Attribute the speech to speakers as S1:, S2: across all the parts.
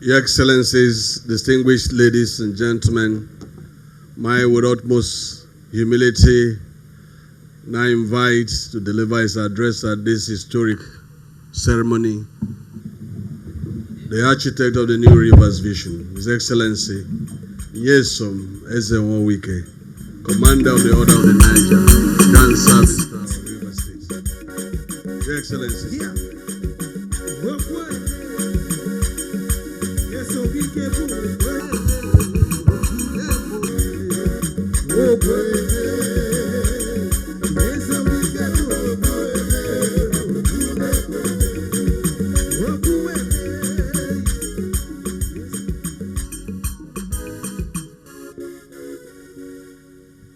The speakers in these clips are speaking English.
S1: Your Excellencies, distinguished ladies and gentlemen, my with utmost humility now invite to deliver his address at this historic ceremony the architect of the New Rivers Vision, His Excellency Nyesom Wike, Commander of the Order of the Niger, Grand Service of River State. Your Excellency.
S2: Yeah.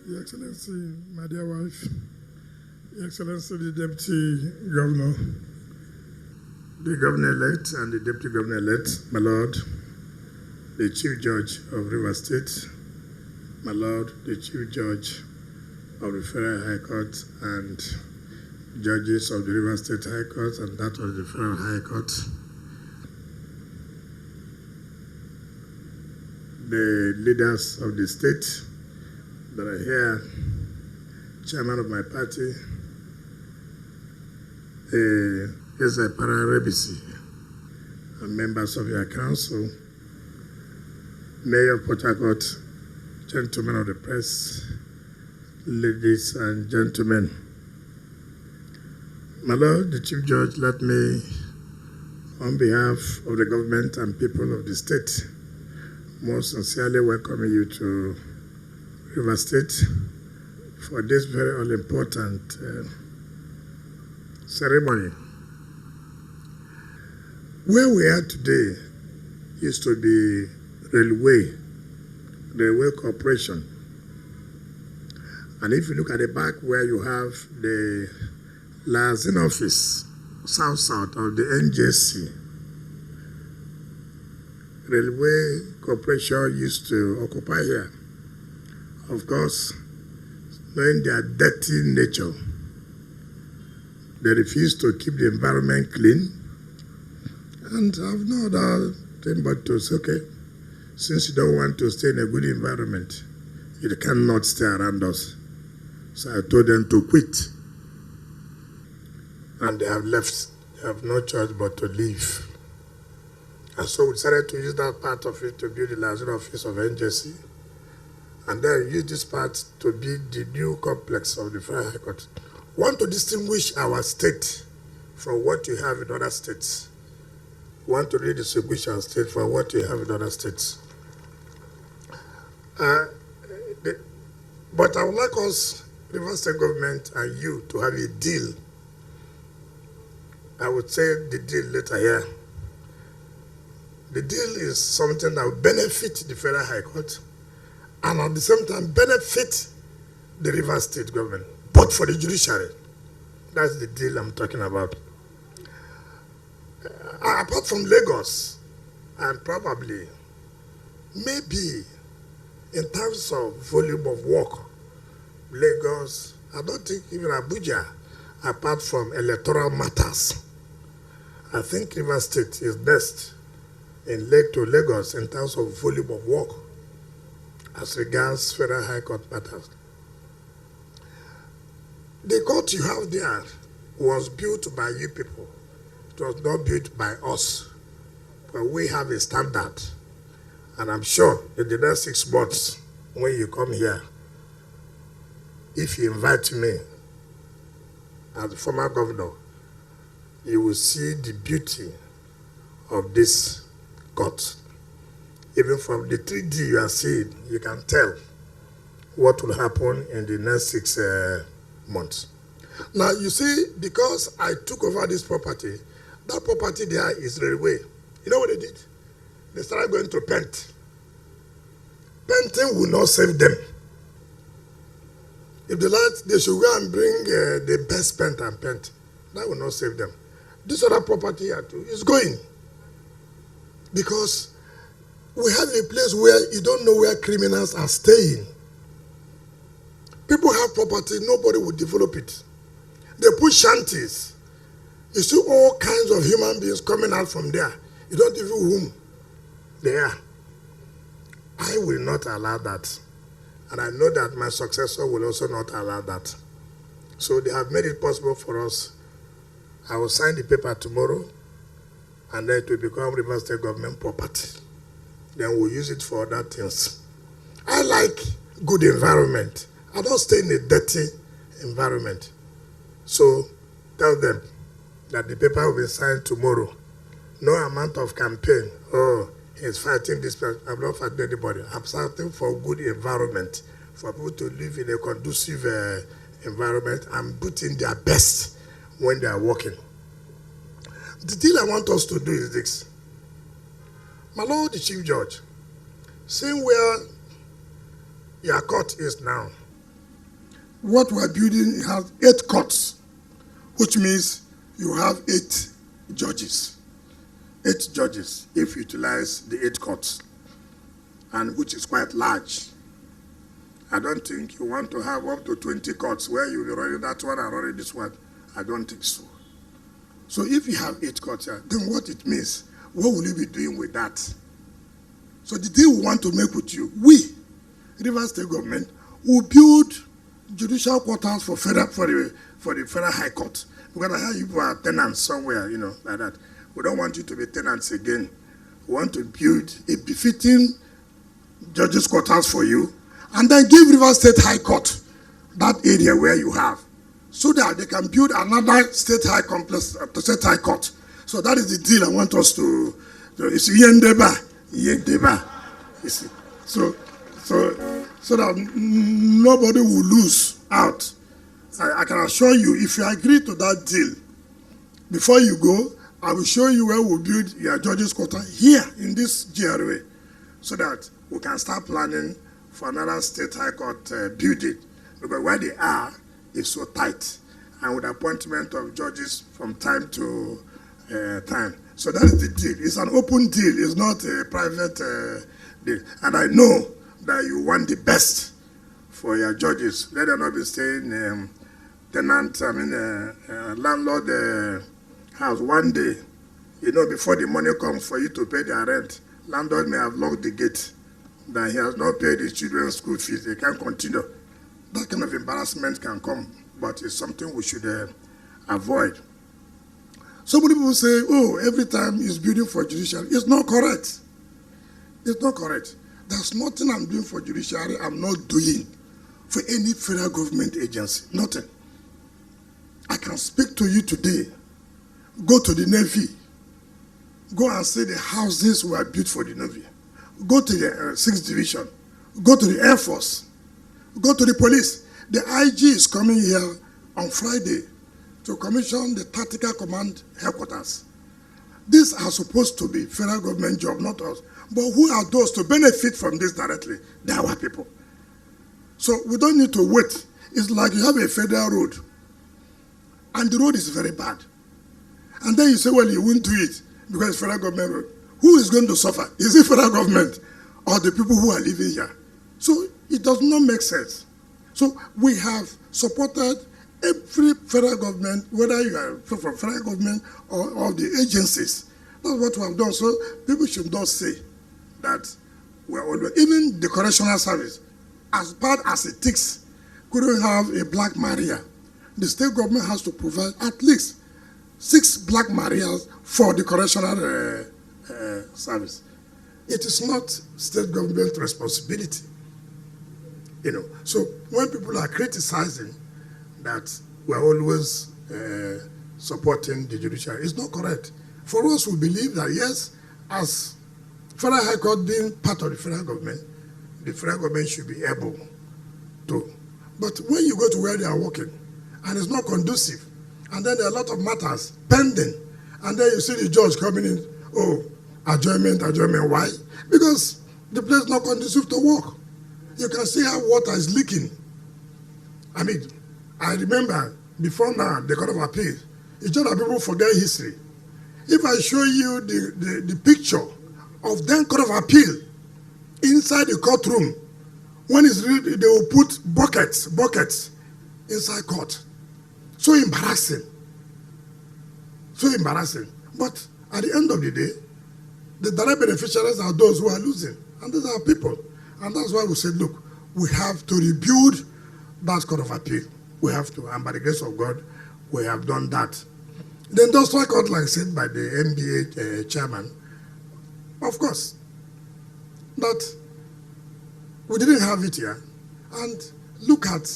S3: Your Excellency, my dear wife, Your Excellency, the Deputy Governor, the Governor-elect and the Deputy Governor-elect, my Lord, the Chief Judge of River State, my Lord, the Chief Judge of the Federal High Court and judges of the River State High Court and that of the Federal High Court, the leaders of the state that are here, chairman of my party, is a Pararebisi, and members of your council, Mayor of Port Harcourt, gentlemen of the press, ladies and gentlemen. My Lord, the Chief Judge, let me, on behalf of the government and people of the state, most sincerely welcome you to River State for this very all-important ceremony. Where we are today used to be Railway Corporation. And if you look at the back where you have the liaison office, south of the NJC, Railway Corporation used to occupy here. Of course, knowing their dirty nature, they refuse to keep the environment clean. And I've no other thing but to say, okay, since you don't want to stay in a good environment, you cannot stay around us. So I told them to quit. And they have left. They have no choice but to leave. And so we decided to use that part of it to build the liaison office of NJC. And then use this part to build the new complex of the Federal High Court. We want to distinguish our state from what you have in other states. We want to really distinguish our state from what you have in other states. But I would like us, River State government and you, to have a deal. I would say the deal later here. The deal is something that will benefit the Federal High Court and at the same time benefit the River State government, but for the judiciary. That's the deal I'm talking about. Apart from Lagos, and probably, maybe in terms of volume of work, Lagos, I don't think even Abuja, apart from electoral matters, I think River State is best in Lagos in terms of volume of work as regards Federal High Court matters. The court you have there was built by you people. It was not built by us. But we have a standard. And I'm sure in the next 6 months, when you come here, if you invite me as the former governor, you will see the beauty of this court. Even from the 3D you are seeing, you can tell what will happen in the next 6 months. Now, you see, because I took over this property, that property there is railway. You know what they did? They started going to paint. Painting will not save them. If they like, they should go and bring the best paint and paint. That will not save them. This other property here too is going. Because we have a place where you don't know where criminals are staying. People have property, nobody will develop it. They put shanties. You see all kinds of human beings coming out from there. You don't even whom. They are. I will not allow that. And I know that my successor will also not allow that. So they have made it possible for us. I will sign the paper tomorrow, and then it will become River State government property. Then we'll use it for other things. I like good environment. I don't stay in a dirty environment. So tell them that the paper will be signed tomorrow. No amount of campaign. Oh, he's fighting this person. I'm not fighting anybody. I'm fighting for good environment, for people to live in a conducive environment and put in their best when they are working. The deal I want us to do is this. My Lord, the Chief Judge, seeing where your court is now, what we are building has 8 courts, which means you have 8 judges. 8 judges, if you utilize the 8 courts, and which is quite large. I don't think you want to have up to 20 courts where you'll be running that one and running this one. I don't think so. So if you have 8 courts here, then what it means, what will you be doing with that? So the deal we want to make with you, we, River State government, will build judicial quarters for the Federal High Court. Because I hear you are tenants somewhere, like that. We don't want you to be tenants again. We want to build a befitting judges' quarters for you, and then give River State High Court that area where you have, so that they can build another state high complex, state high court. So that is the deal I want us to. It's Yendeba. You see, so that nobody will lose out. I can assure you, if you agree to that deal, before you go, I will show you where we'll build your judges' quarter here in this GRA, so that we can start planning for another state high court building. Because where they are is so tight, and with appointment of judges from time to time. So that is the deal. It's an open deal. It's not a private deal. And I know that you want the best for your judges. Let them not be staying landlord house one day. Before the money comes for you to pay their rent, landlord may have locked the gate, that he has not paid his children's school fees. They can't continue. That kind of embarrassment can come, but it's something we should avoid. So many people say, oh, every time he's building for judiciary. It's not correct. It's not correct. There's nothing I'm doing for judiciary I'm not doing for any federal government agency. Nothing. I can speak to you today. Go to the Navy. Go and see the houses were built for the Navy. Go to the 6th Division. Go to the Air Force. Go to the police. The IG is coming here on Friday to commission the Tactical Command Headquarters. These are supposed to be federal government job, not us. But who are those to benefit from this directly? They are our people. So we don't need to wait. It's like you have a federal road, and the road is very bad. And then you say, well, you won't do it because it's federal government road. Who is going to suffer? Is it federal government or the people who are living here? So it does not make sense. So we have supported every federal government, whether you are from federal government or the agencies. That's what we have done. So people should not say that we're always, even the correctional service, as bad as it is, couldn't have a Black Maria. The state government has to provide at least 6 Black Marias for the correctional service. It is not state government responsibility. So when people are criticizing that we're always supporting the judiciary, it's not correct. For us, we believe that yes, as Federal High Court being part of the federal government should be able to. But when you go to where they are working, and it's not conducive, and then there are a lot of matters pending, and then you see the judge coming in, oh, adjournment. Why? Because the place is not conducive to work. You can see how water is leaking. I mean, I remember before now, the Court of Appeal, it's just that people forget history. If I show you the picture of then Court of Appeal inside the courtroom, when it's ready, they will put buckets inside court. So embarrassing. But at the end of the day, The direct beneficiaries are those who are losing, and these are people. And that's why we said, look, we have to rebuild that court of appeal. We have to, and by the grace of God, we have done that. The industrial court, like said by the NBA chairman, of course, that we didn't have it here. And look at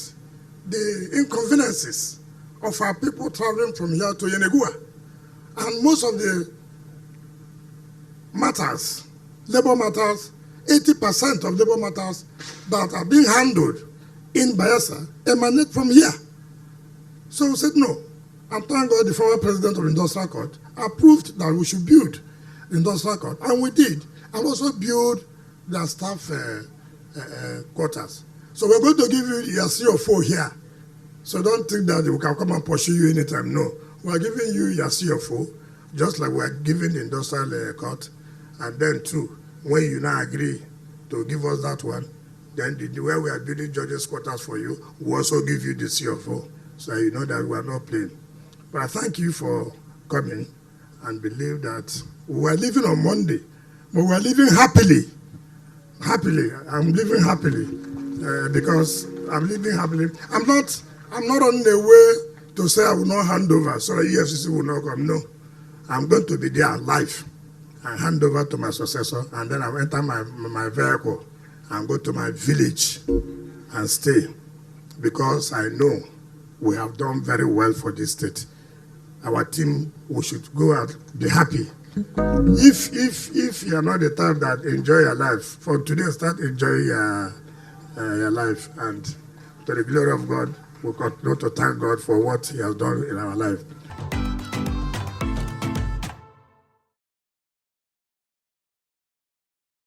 S3: the inconveniences of our people traveling from here to Yenegua. And most of the matters, labor matters, 80% of labor matters that are being handled in Bayelsa emanate from here. So we said no. And thank God the former president of the Industrial Court approved that we should build the Industrial Court. And we did. And also build their staff quarters. So we're going to give you your CFO here. So don't think that we can come and pursue you anytime. No. We're giving you your CFO, just like we're giving the Industrial Court. And then too, when you now agree to give us that one, then the way we are building judges' quarters for you, we also give you the CFO. So you know that we are not playing. But I thank you for coming and believe that we are living on Monday, but we are living happily. Happily. I'm living happily because I'm living happily. I'm not on the way to say I will not hand over, so the EFCC will not come. No. I'm going to be there live. I hand over to my successor, and then I will enter my vehicle and go to my village and stay, because I know we have done very well for this state. Our team, we should go out, be happy. If you are not the type that enjoy your life, from today start enjoying your life, and to the glory of God, we continue to thank God for what He has done in our life.